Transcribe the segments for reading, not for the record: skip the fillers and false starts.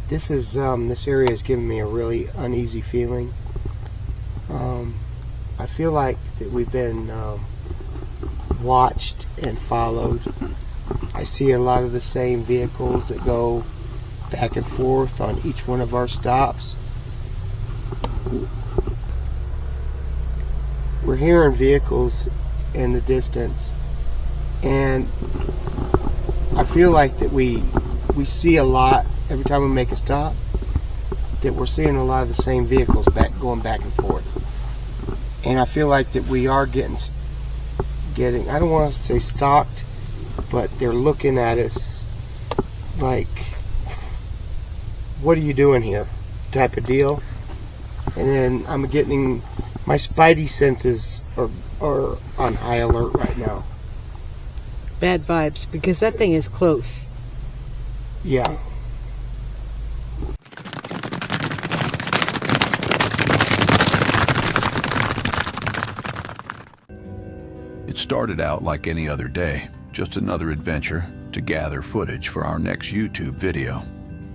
This area has given me a really uneasy feeling. I feel like that we've been watched and followed. I see a lot of the same vehicles that go back and forth on each one of our stops. We're hearing vehicles in the distance, and I feel like that we see a lot every time we make a stop, that we're seeing a lot of the same vehicles going back and forth. And I feel like that we are getting, I don't want to say stalked, but they're looking at us like, what are you doing here, type of deal. And then I'm getting, my spidey senses are on high alert right now. Bad vibes, because that thing is close. Yeah. It started out like any other day, just another adventure to gather footage for our next YouTube video.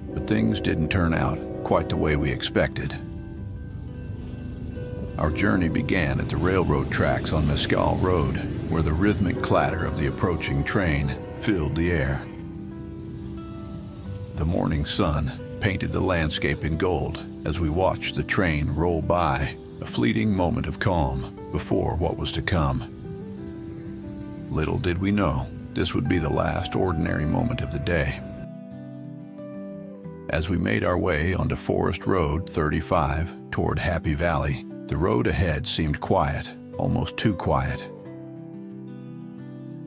But things didn't turn out quite the way we expected. Our journey began at the railroad tracks on Mescal Road, where the rhythmic clatter of the approaching train filled the air. The morning sun painted the landscape in gold as we watched the train roll by, a fleeting moment of calm before what was to come. Little did we know, this would be the last ordinary moment of the day. As we made our way onto Forest Road 35 toward Happy Valley, the road ahead seemed quiet, almost too quiet.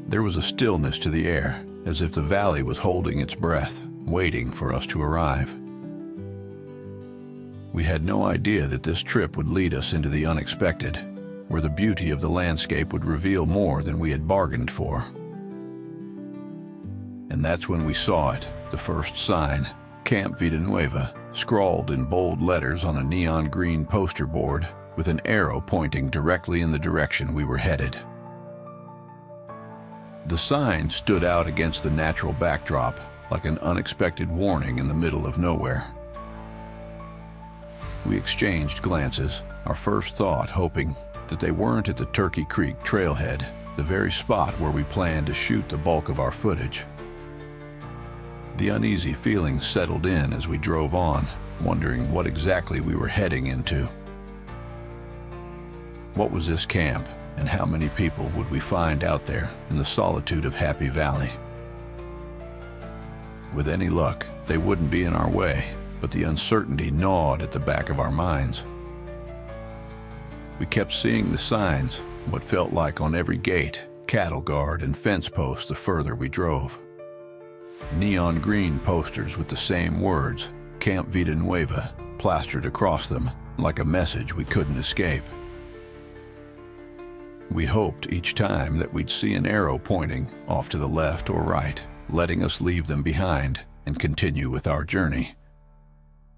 There was a stillness to the air, as if the valley was holding its breath, waiting for us to arrive. We had no idea that this trip would lead us into the unexpected, where the beauty of the landscape would reveal more than we had bargained for. And that's when we saw it, the first sign, Camp Villanueva, scrawled in bold letters on a neon green poster board with an arrow pointing directly in the direction we were headed. The sign stood out against the natural backdrop like an unexpected warning in the middle of nowhere. We exchanged glances, our first thought hoping that they weren't at the Turkey Creek trailhead, the very spot where we planned to shoot the bulk of our footage. The uneasy feelings settled in as we drove on, wondering what exactly we were heading into. What was this camp, and how many people would we find out there in the solitude of Happy Valley? With any luck, they wouldn't be in our way, but the uncertainty gnawed at the back of our minds. We kept seeing the signs, what felt like on every gate, cattle guard, and fence post the further we drove. Neon green posters with the same words, Camp Villanueva, plastered across them like a message we couldn't escape. We hoped each time that we'd see an arrow pointing off to the left or right, letting us leave them behind and continue with our journey.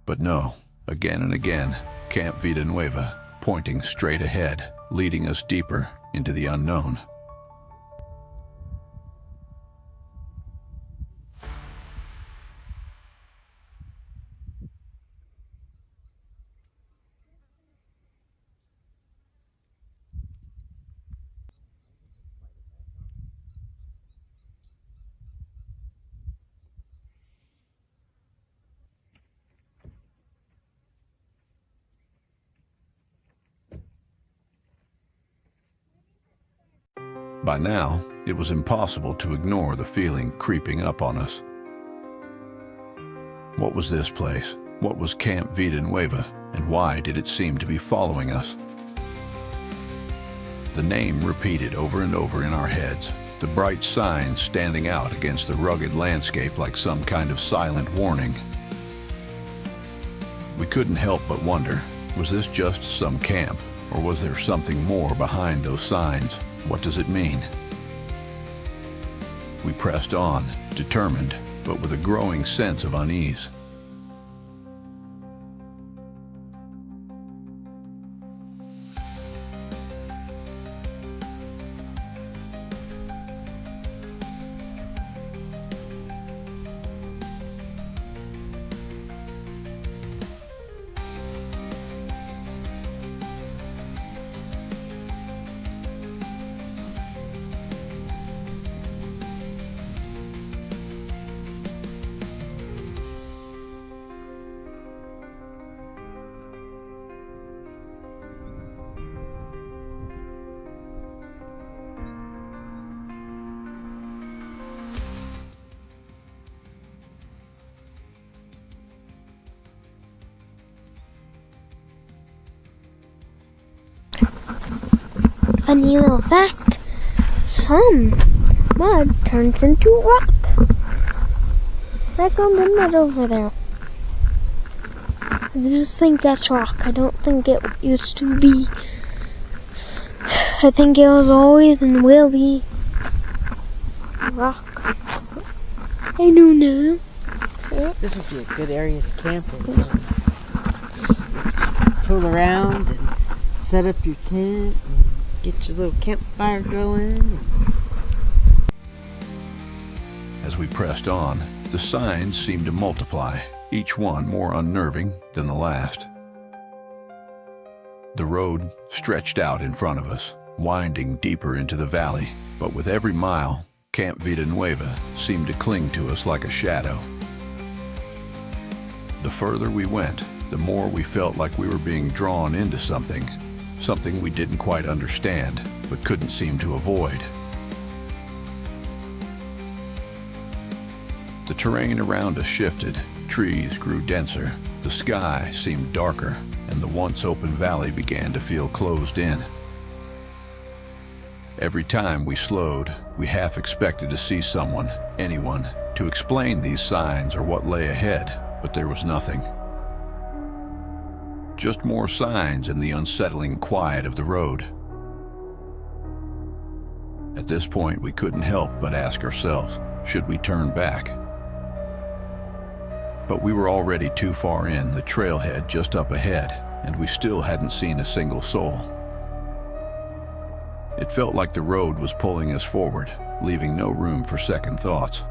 But no, again and again, Camp Villanueva, pointing straight ahead, leading us deeper into the unknown. By now, it was impossible to ignore the feeling creeping up on us. What was this place? What was Camp Villanueva, and why did it seem to be following us? The name repeated over and over in our heads, the bright signs standing out against the rugged landscape like some kind of silent warning. We couldn't help but wonder, was this just some camp, or was there something more behind those signs? What does it mean? We pressed on, determined, but with a growing sense of unease. funny little fact, some mud turns into rock. Like on the mud over there. I just think that's rock. I don't think it used to be. I think it was always and will be rock. I don't know. This would be a good area to camp in. Just pull around and set up your tent and get your little campfire going. As we pressed on, the signs seemed to multiply, each one more unnerving than the last. The road stretched out in front of us, winding deeper into the valley, but with every mile, Camp Villanueva seemed to cling to us like a shadow. The further we went, the more we felt like we were being drawn into something we didn't quite understand, but couldn't seem to avoid. The terrain around us shifted, trees grew denser, the sky seemed darker, and the once open valley began to feel closed in. Every time we slowed, we half expected to see someone, anyone, to explain these signs or what lay ahead, but there was nothing. Just more signs in the unsettling quiet of the road. At this point, we couldn't help but ask ourselves, should we turn back? But we were already too far in, the trailhead just up ahead, and we still hadn't seen a single soul. It felt like the road was pulling us forward, leaving no room for second thoughts.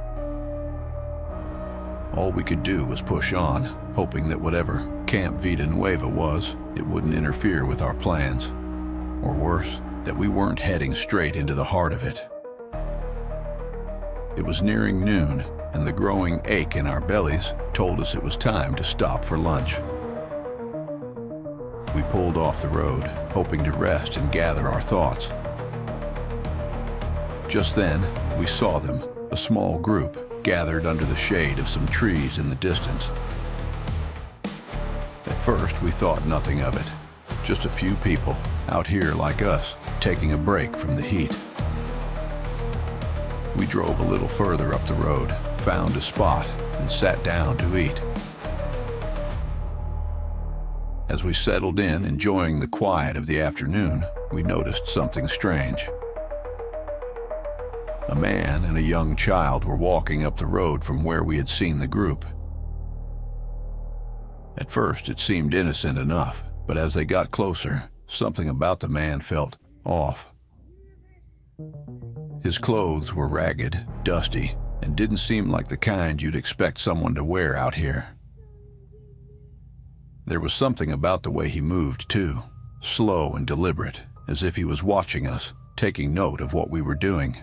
All we could do was push on, hoping that whatever Camp Villanueva was, it wouldn't interfere with our plans. Or worse, that we weren't heading straight into the heart of it. It was nearing noon, and the growing ache in our bellies told us it was time to stop for lunch. We pulled off the road, hoping to rest and gather our thoughts. Just then, we saw them, a small group, gathered under the shade of some trees in the distance. At first, we thought nothing of it. Just a few people, out here like us, taking a break from the heat. We drove a little further up the road, found a spot, and sat down to eat. As we settled in, enjoying the quiet of the afternoon, we noticed something strange. A man and a young child were walking up the road from where we had seen the group. At first, it seemed innocent enough, but as they got closer, something about the man felt off. His clothes were ragged, dusty, and didn't seem like the kind you'd expect someone to wear out here. There was something about the way he moved, too, slow and deliberate, as if he was watching us, taking note of what we were doing.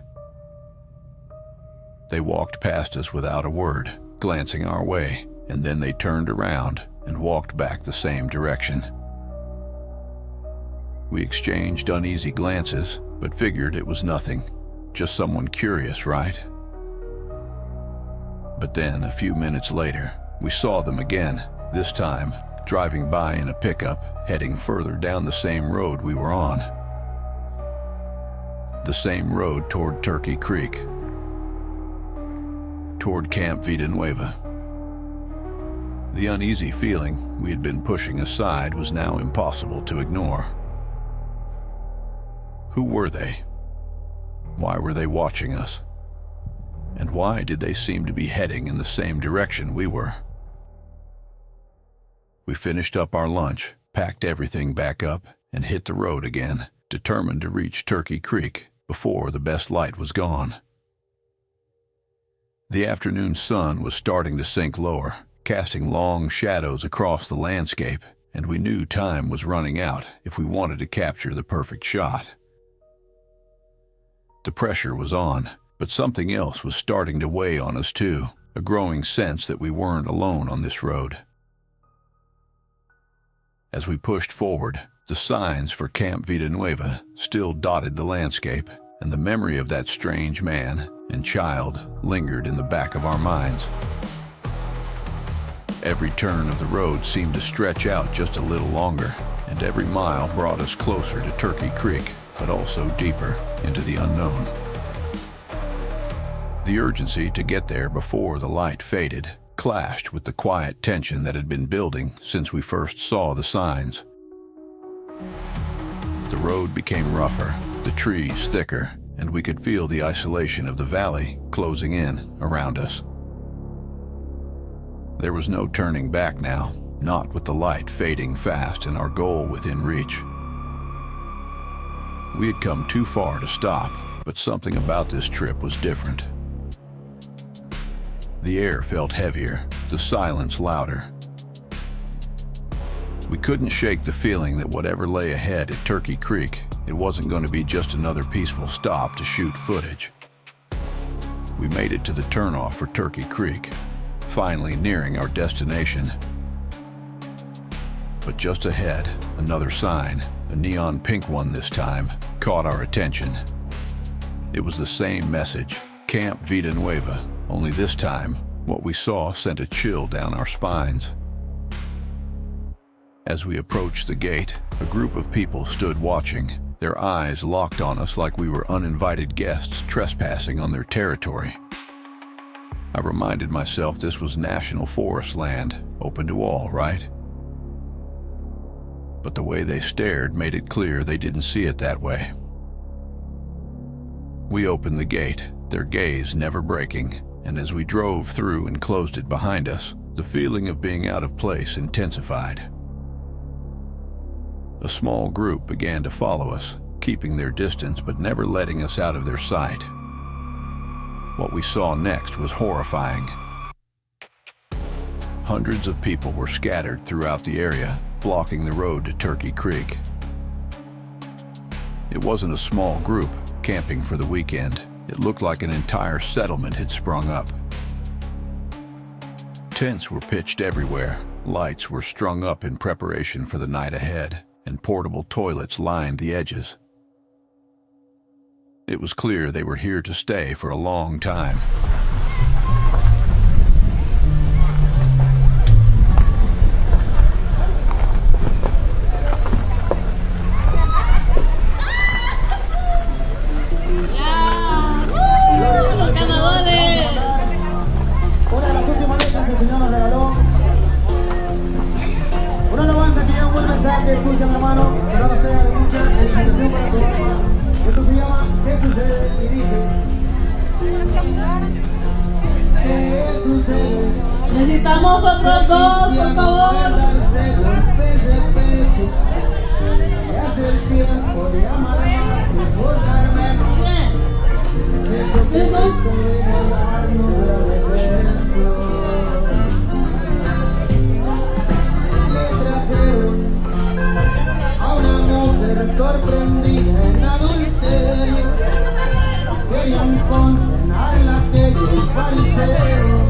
They walked past us without a word, glancing our way, and then they turned around and walked back the same direction. We exchanged uneasy glances, but figured it was nothing, just someone curious, right? But then, a few minutes later, we saw them again, this time driving by in a pickup, heading further down the same road we were on. The same road toward Turkey Creek, toward Camp Villanueva. The uneasy feeling we had been pushing aside was now impossible to ignore. Who were they? Why were they watching us? And why did they seem to be heading in the same direction we were? We finished up our lunch, packed everything back up, and hit the road again, determined to reach Turkey Creek before the best light was gone. The afternoon sun was starting to sink lower, casting long shadows across the landscape, and we knew time was running out if we wanted to capture the perfect shot. The pressure was on, but something else was starting to weigh on us too, a growing sense that we weren't alone on this road. As we pushed forward, the signs for Camp Villanueva still dotted the landscape, and the memory of that strange man and child lingered in the back of our minds. Every turn of the road seemed to stretch out just a little longer, and every mile brought us closer to Turkey Creek, but also deeper into the unknown. The urgency to get there before the light faded clashed with the quiet tension that had been building since we first saw the signs. The road became rougher, the trees thicker, and we could feel the isolation of the valley closing in around us. There was no turning back now, not with the light fading fast and our goal within reach. We had come too far to stop, but something about this trip was different. The air felt heavier, the silence louder. We couldn't shake the feeling that whatever lay ahead at Turkey Creek, it wasn't going to be just another peaceful stop to shoot footage. We made it to the turnoff for Turkey Creek, finally nearing our destination. But just ahead, another sign, a neon pink one this time, caught our attention. It was the same message, Camp Vida Nueva, only this time, what we saw sent a chill down our spines. As we approached the gate, a group of people stood watching, their eyes locked on us like we were uninvited guests trespassing on their territory. I reminded myself this was national forest land, open to all, right? But the way they stared made it clear they didn't see it that way. We opened the gate, their gaze never breaking, and as we drove through and closed it behind us, the feeling of being out of place intensified. A small group began to follow us, keeping their distance but never letting us out of their sight. What we saw next was horrifying. Hundreds of people were scattered throughout the area, blocking the road to Turkey Creek. It wasn't a small group camping for the weekend. It looked like an entire settlement had sprung up. Tents were pitched everywhere, lights were strung up in preparation for the night ahead, and portable toilets lined the edges. It was clear they were here to stay for a long time. Necesitamos otros dos, por favor. Sorprendida en adulterio, querían condenarla que yo fariseos.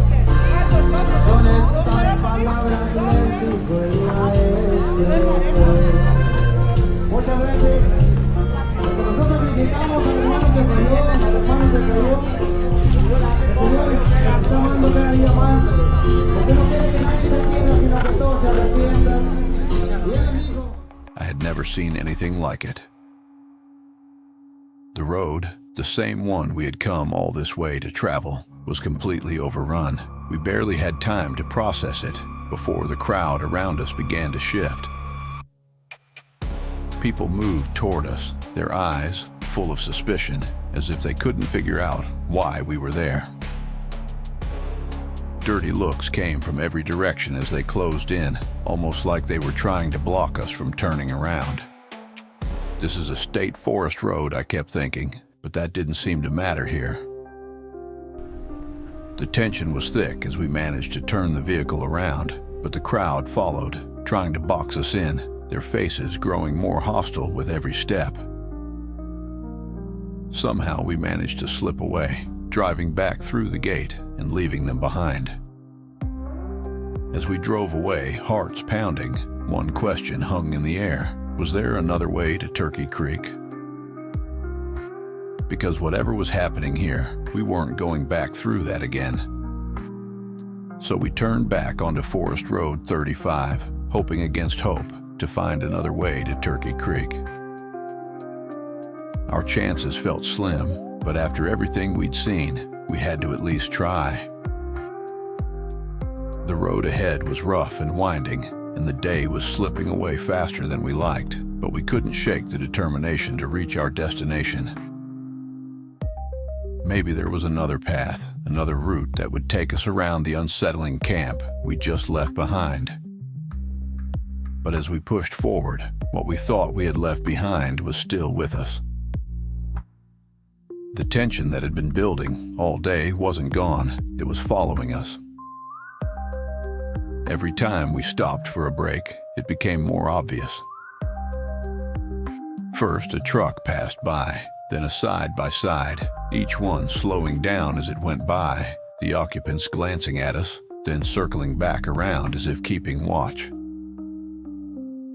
Con estas palabras les digo el maestro. Muchas veces, cuando nosotros criticamos al hermano que falló, al hermano que cayó, el Señor está amando cada día más, porque no quiere que nadie se pierda, sino que todos se arrepientan. Y Él dijo, I had never seen anything like it. The road, the same one we had come all this way to travel, was completely overrun. We barely had time to process it before the crowd around us began to shift. People moved toward us, their eyes full of suspicion, as if they couldn't figure out why we were there. Dirty looks came from every direction as they closed in, almost like they were trying to block us from turning around. This is a state forest road, I kept thinking, but that didn't seem to matter here. The tension was thick as we managed to turn the vehicle around, but the crowd followed, trying to box us in, their faces growing more hostile with every step. Somehow we managed to slip away, driving back through the gate and leaving them behind. As we drove away, hearts pounding, one question hung in the air. Was there another way to Turkey Creek? Because whatever was happening here, we weren't going back through that again. So we turned back onto Forest Road 35, hoping against hope to find another way to Turkey Creek. Our chances felt slim, but after everything we'd seen, we had to at least try. The road ahead was rough and winding, and the day was slipping away faster than we liked, but we couldn't shake the determination to reach our destination. Maybe there was another path, another route that would take us around the unsettling camp we just left behind. But as we pushed forward, what we thought we had left behind was still with us. The tension that had been building all day wasn't gone, it was following us. Every time we stopped for a break, it became more obvious. First, a truck passed by, then a side-by-side, each one slowing down as it went by, the occupants glancing at us, then circling back around as if keeping watch.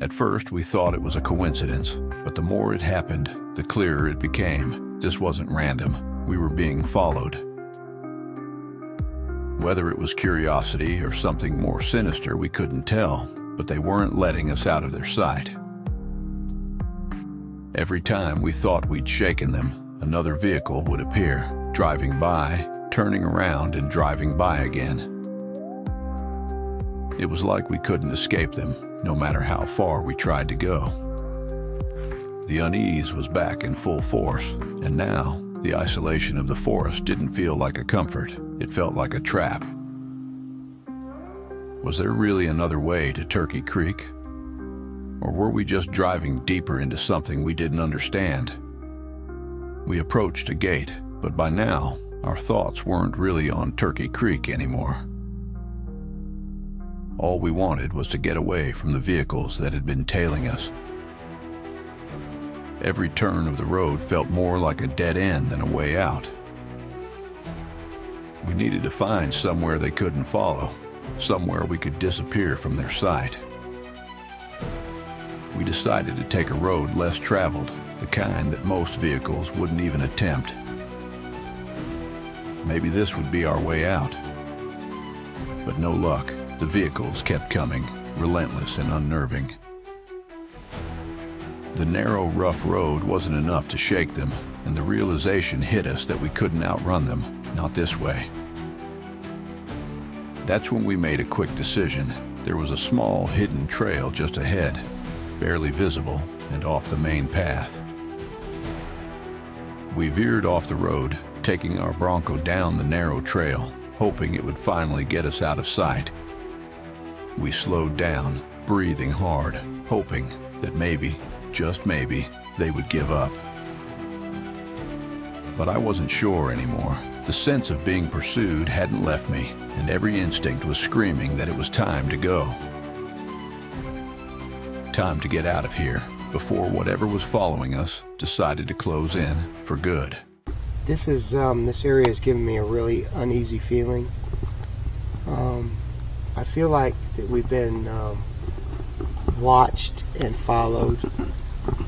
At first, we thought it was a coincidence, but the more it happened, the clearer it became. This wasn't random. We were being followed. Whether it was curiosity or something more sinister, we couldn't tell, but they weren't letting us out of their sight. Every time we thought we'd shaken them, another vehicle would appear, driving by, turning around and driving by again. It was like we couldn't escape them, no matter how far we tried to go. The unease was back in full force, and now the isolation of the forest didn't feel like a comfort. It felt like a trap. Was there really another way to Turkey Creek? Or were we just driving deeper into something we didn't understand? We approached a gate, but by now, our thoughts weren't really on Turkey Creek anymore. All we wanted was to get away from the vehicles that had been tailing us. Every turn of the road felt more like a dead end than a way out. We needed to find somewhere they couldn't follow, somewhere we could disappear from their sight. We decided to take a road less traveled, the kind that most vehicles wouldn't even attempt. Maybe this would be our way out. But no luck. The vehicles kept coming, relentless and unnerving. The narrow, rough road wasn't enough to shake them, and the realization hit us that we couldn't outrun them, not this way. That's when we made a quick decision. There was a small, hidden trail just ahead, barely visible and off the main path. We veered off the road, taking our Bronco down the narrow trail, hoping it would finally get us out of sight. We slowed down, breathing hard, hoping that maybe, just maybe, they would give up. But I wasn't sure anymore. The sense of being pursued hadn't left me, and every instinct was screaming that it was time to go. Time to get out of here before whatever was following us decided to close in for good. This area has given me a really uneasy feeling. I feel like that we've been watched and followed.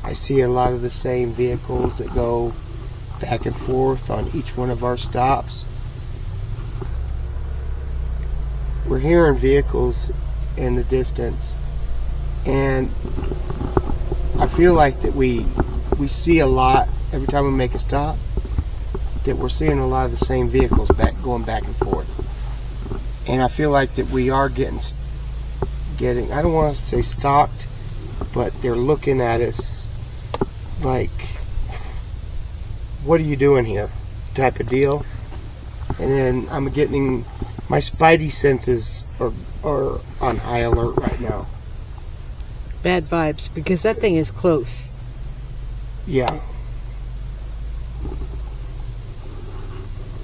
I see a lot of the same vehicles that go back and forth on each one of our stops. We're hearing vehicles in the distance, and I feel like that we see a lot every time we make a stop, that we're seeing a lot of the same vehicles going back and forth. And I feel like that we are getting, I don't want to say stalked, but they're looking at us like, what are you doing here, type of deal. And then I'm getting, my spidey senses are on high alert right now. Bad vibes, because that thing is close. Yeah.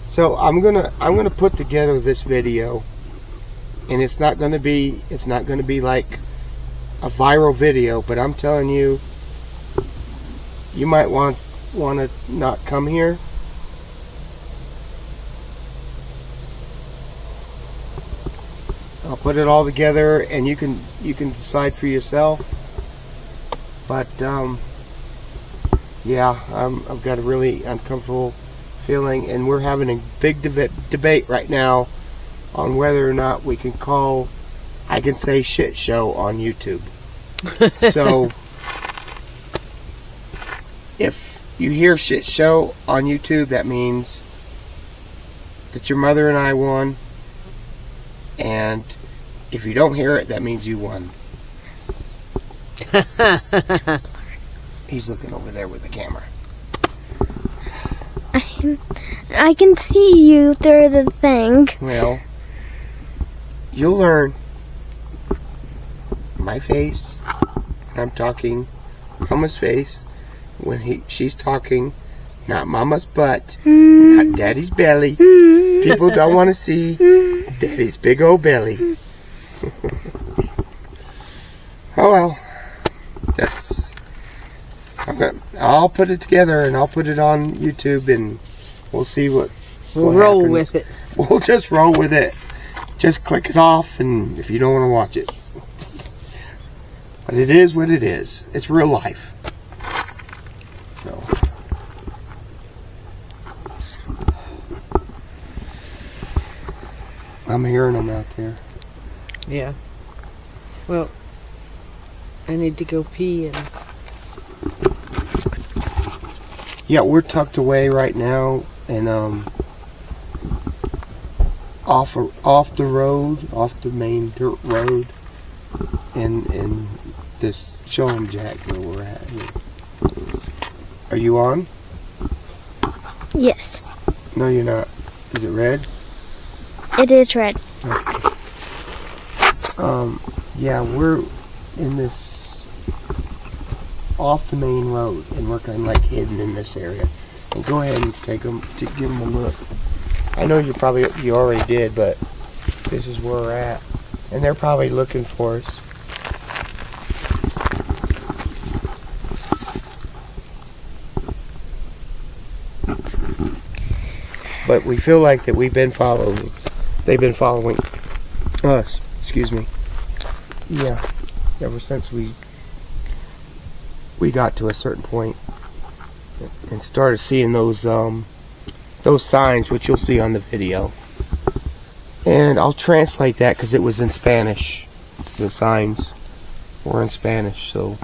So I'm gonna put together this video, and it's not gonna be like a viral video, but I'm telling you, you might want to not come here. I'll put it all together, and you can decide for yourself. But yeah, I've got a really uncomfortable feeling, and we're having a big debate right now on whether or not we can call I Can Say Shit Show on YouTube. So you hear shit show on YouTube, that means that your mother and I won. And if you don't hear it, that means you won. He's looking over there with the camera. I can see you through the thing. Well, you'll learn. My face, I'm talking Mama's face when she's talking, not Mama's butt, not Daddy's belly. People don't want to see Daddy's big old belly. Oh well, I'll put it together and I'll put it on YouTube and we'll see what roll happens. with it. We'll just roll with it. Just click it off, and if you don't want to watch it. But it is what it is. It's real life. So. I'm hearing them out there. Yeah. Well, I need to go pee and... Yeah, we're tucked away right now, and off the road, off the main dirt road, in this show 'em jack where we're at here. Are you on? Yes, No, you're not. Is it red? it is red. Okay. Yeah, we're in this off the main road, and we're kind of like hidden in this area. And go ahead and give them a look. I know you already did, but this is where we're at, and they're probably looking for us. But we feel like that we've been followed. They've been following us. Excuse me. Yeah. Ever since we got to a certain point and started seeing those signs, which you'll see on the video. And I'll translate that because it was in Spanish. The signs were in Spanish, so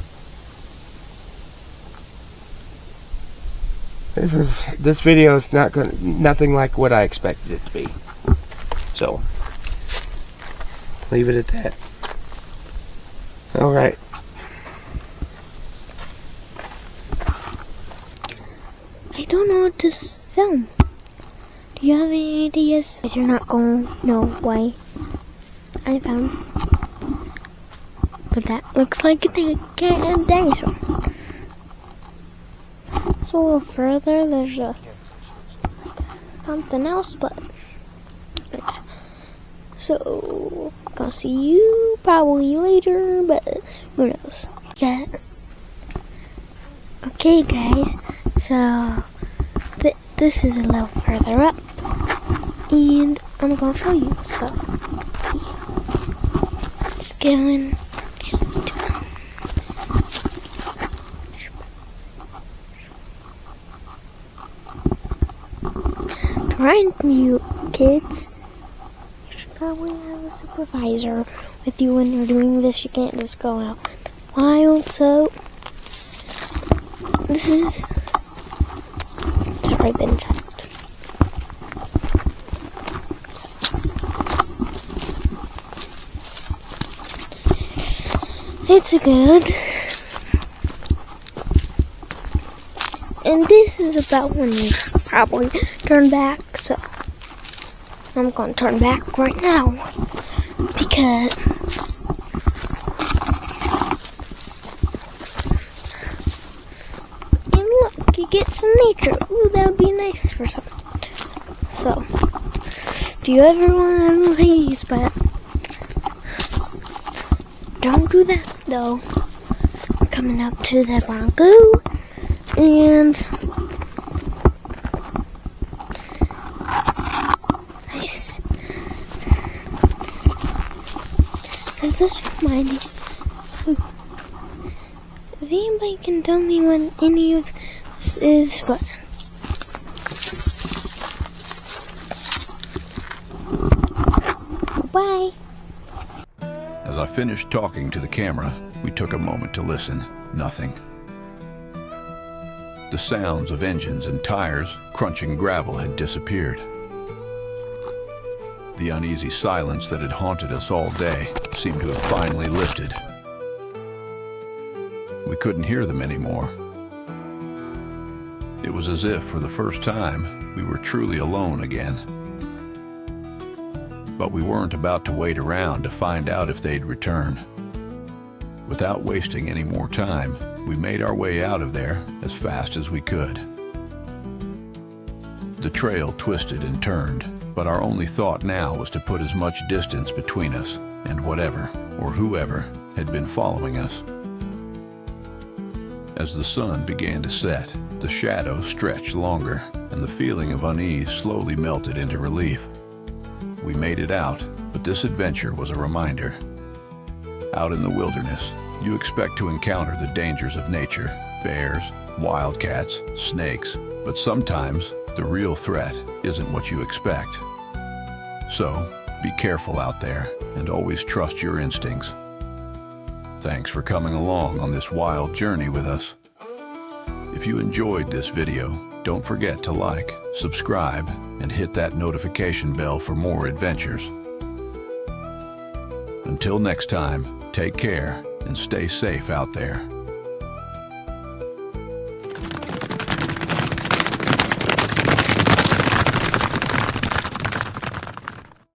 this video is nothing like what I expected it to be. So leave it at that. All right. I don't know what to film. Do you have any ideas? Because you're not going to know why I found. But that looks like a dinosaur. So a little further, there's something else, but so gonna see you probably later, but who knows? Yeah. Okay, guys. So this is a little further up, and I'm gonna show you. So it's going. Remind you kids, you should probably have a supervisor with you when you're doing this. You can't just go out wild. So this is. It's already been checked. It's good. And this is about when you probably turn back, so I'm gonna turn back right now because and look, you get some nature. Ooh, that would be nice for some. So, do you ever want to please? But don't do that though. I'm coming up to the Bronco and. Does this remind me? If anybody can tell me what any of this is, what? Bye. As I finished talking to the camera, we took a moment to listen. Nothing. The sounds of engines and tires crunching gravel had disappeared. The uneasy silence that had haunted us all day seemed to have finally lifted. We couldn't hear them anymore. It was as if, for the first time, we were truly alone again. But we weren't about to wait around to find out if they'd return. Without wasting any more time, we made our way out of there as fast as we could. The trail twisted and turned, but our only thought now was to put as much distance between us and whatever or whoever had been following us. As the sun began to set, the shadows stretched longer, and the feeling of unease slowly melted into relief. We made it out, but this adventure was a reminder. Out in the wilderness, you expect to encounter the dangers of nature, bears, wildcats, snakes, but sometimes the real threat isn't what you expect. So, be careful out there and always trust your instincts. Thanks for coming along on this wild journey with us. If you enjoyed this video, don't forget to like, subscribe, and hit that notification bell for more adventures. Until next time, take care and stay safe out there.